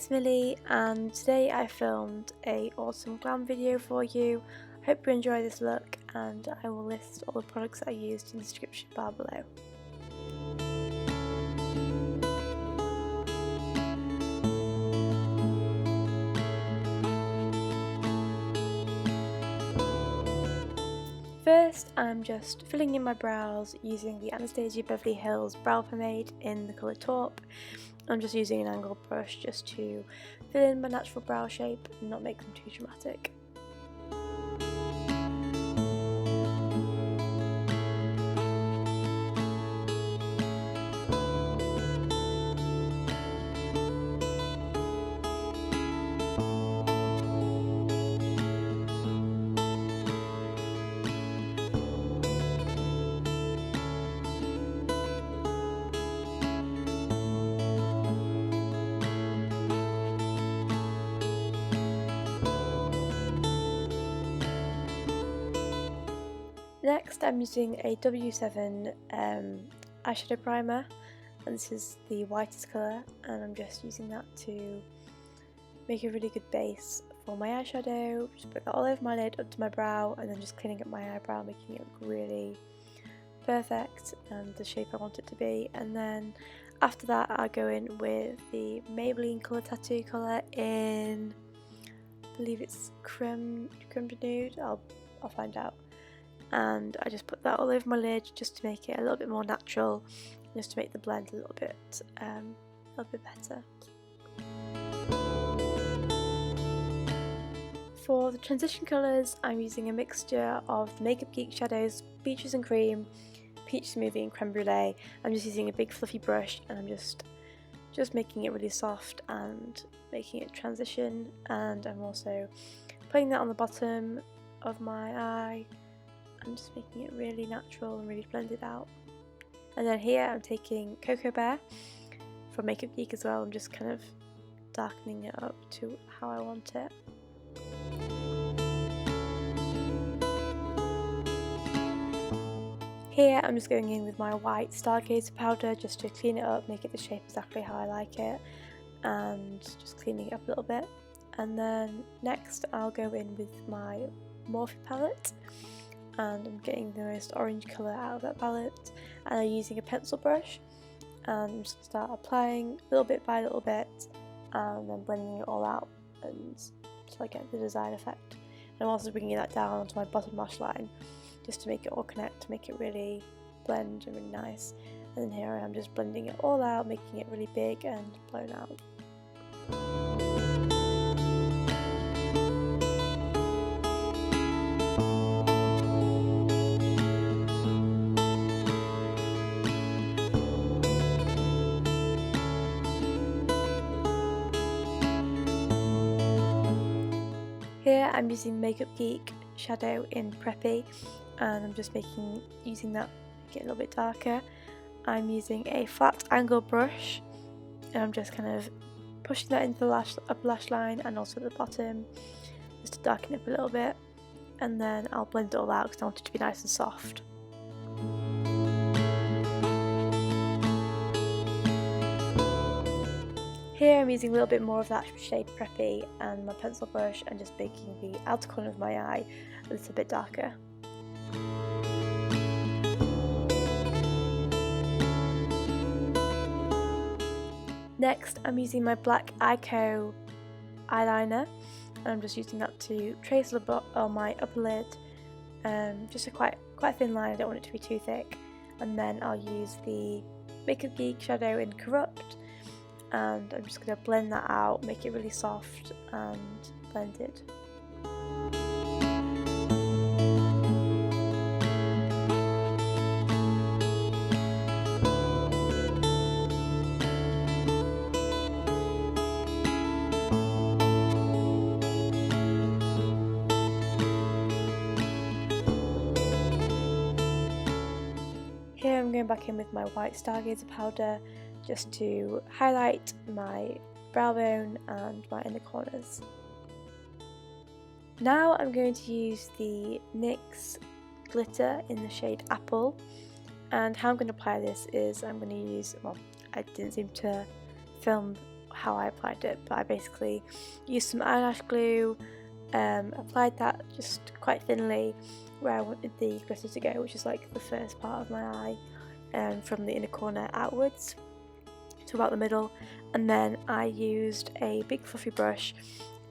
it's Millie, and today I filmed a awesome glam video for you. Hope you enjoy this look, and I will list all the products I used in the description bar below. First, I'm just filling in my brows using the Anastasia Beverly Hills brow pomade in the colour taupe. I'm just using an angled brush just to fill in my natural brow shape and not make them too dramatic. Next, I'm using a W7 eyeshadow primer, and this is the whitest colour, and I'm just using that to make a really good base for my eyeshadow. Just put that all over my lid, up to my brow, and then just cleaning up my eyebrow, making it look really perfect and the shape I want it to be. And then after that, I'll go in with the Maybelline Colour Tattoo colour in, I believe it's creme de nude. I'll find out. And I just put that all over my lid just to make it a little bit more natural, just to make the blend a little bit better. For the transition colours, I'm using a mixture of the Makeup Geek shadows, Peaches and Cream, Peach Smoothie and Creme Brûlée. I'm just using a big fluffy brush, and I'm just making it really soft and making it transition, and I'm also putting that on the bottom of my eye and just making it really natural and really blended out. And then here I'm taking Cocoa Bear from Makeup Geek as well. I'm just kind of darkening it up to how I want it. Here I'm just going in with my white stargazer powder just to clean it up, make it the shape exactly how I like it, and just cleaning it up a little bit. And then next I'll go in with my Morphe palette, and I'm getting the most orange colour out of that palette, and I'm using a pencil brush, and I'm just going to start applying little bit by little bit and then blending it all out until I get the desired effect. And I'm also bringing that down onto my bottom lash line just to make it all connect, to make it really blend and really nice. And then here I am just blending it all out, making it really big and blown out. Here I'm using Makeup Geek shadow in Preppy, and I'm just using that to make it a little bit darker. I'm using a flat angle brush, and I'm just kind of pushing that into the upper lash line and also at the bottom, just to darken it up a little bit, and then I'll blend it all out because I want it to be nice and soft. Here I'm using a little bit more of that shade Preppy and my pencil brush, and just making the outer corner of my eye a little bit darker. Next I'm using my black eyeko eyeliner, and I'm just using that to trace on my upper lid, just a quite thin line. I don't want it to be too thick. And then I'll use the Makeup Geek shadow in Corrupt, and I'm just going to blend that out, make it really soft and blended. Here I'm going back in with my white stargazer powder just to highlight my brow bone and my inner corners. Now I'm going to use the NYX glitter in the shade Apple, and how I'm going to apply this is I'm going to use, well, I didn't seem to film how I applied it, but I basically used some eyelash glue, applied that just quite thinly where I wanted the glitter to go, which is like the first part of my eye, from the inner corner outwards to about the middle, and then I used a big fluffy brush,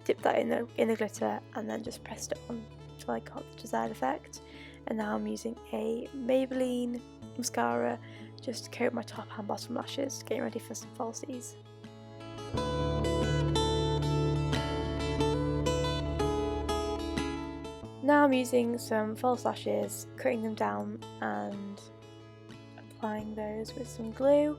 dipped that in the glitter, and then just pressed it on until I got the desired effect. And now I'm using a Maybelline mascara just to coat my top and bottom lashes, getting ready for some falsies. Now I'm using some false lashes, cutting them down and applying those with some glue.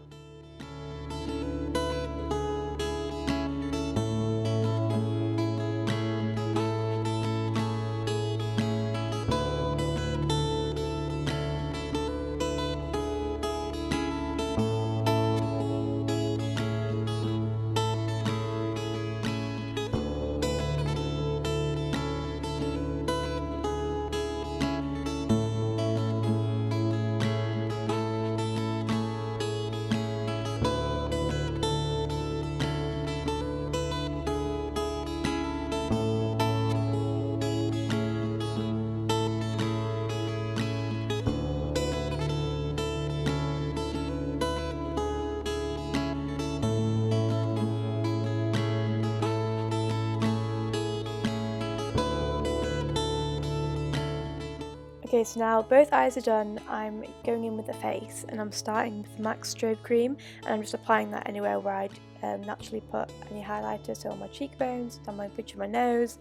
Okay, so now both eyes are done. I'm going in with the face, and I'm starting with the MAC Strobe Cream, and I'm just applying that anywhere where I'd naturally put any highlighter, so on my cheekbones, down my bridge of my nose,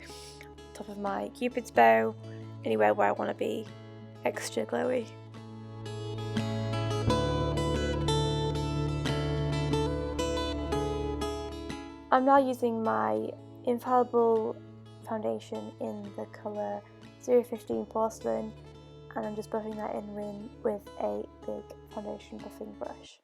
top of my cupid's bow, anywhere where I want to be extra glowy. I'm now using my Infallible foundation in the colour 015 Porcelain, and I'm just buffing that in with a big foundation buffing brush.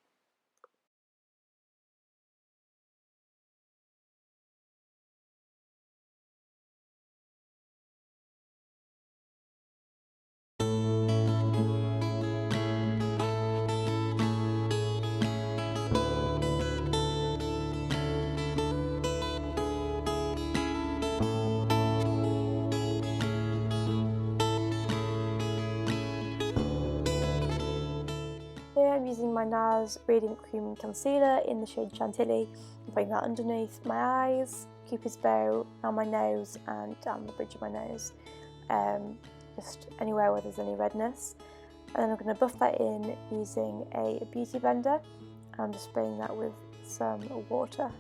Here I'm using my Nars Radiant Cream Concealer in the shade Chantilly. I'm putting that underneath my eyes, cupid's bow, on my nose and down the bridge of my nose, just anywhere where there's any redness. And then I'm going to buff that in using a beauty blender. I'm just spraying that with some water.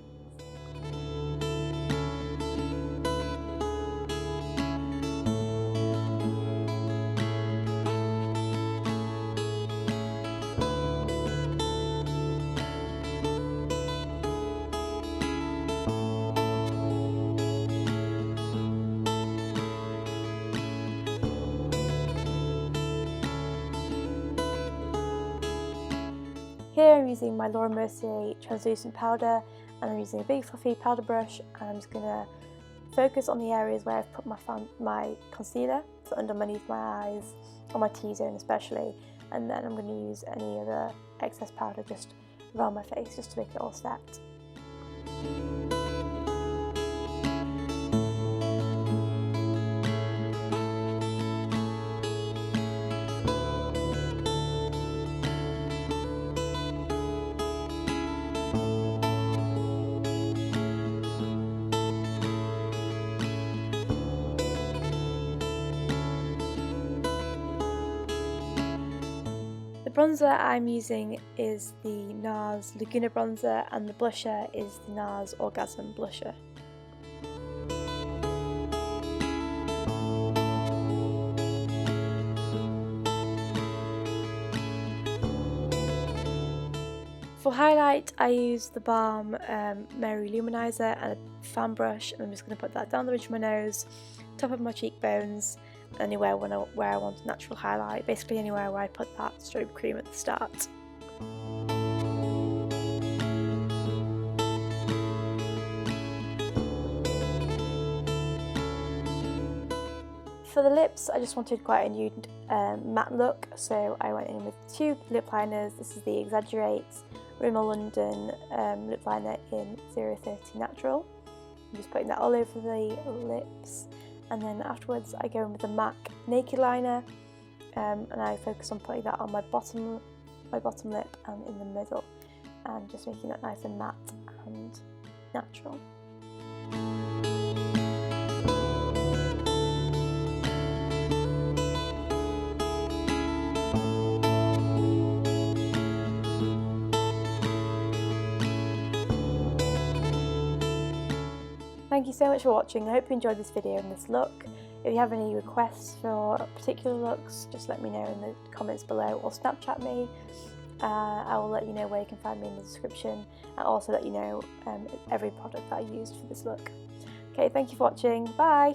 Here I'm using my Mercier translucent powder, and I'm using a big fluffy powder brush, and I'm just going to focus on the areas where I've put my concealer, so underneath my eyes, on my T-zone especially, and then I'm going to use any other excess powder just around my face just to make it all set. The bronzer I'm using is the Nars Laguna bronzer, and the blusher is the Nars Orgasm blusher. For highlight, I use the Balm Mercier lou-manizer and a fan brush, and I'm just going to put that down the ridge of my nose, top of my cheekbones, anywhere where I want a natural highlight, basically anywhere where I put that strobe cream at the start. For the lips, I just wanted quite a nude matte look, so I went in with two lip liners. This is the Exaggerate Rimmel London lip liner in 030 Natural. I'm just putting that all over the lips, and then afterwards I go in with the MAC Naked Liner, and I focus on putting that on my bottom lip and in the middle, and just making that nice and matte and natural. Thank you so much for watching. I hope you enjoyed this video and this look. If you have any requests for particular looks, just let me know in the comments below or Snapchat me. I will let you know where you can find me in the description, and also let you know every product that I used for this look. Okay, thank you for watching. Bye!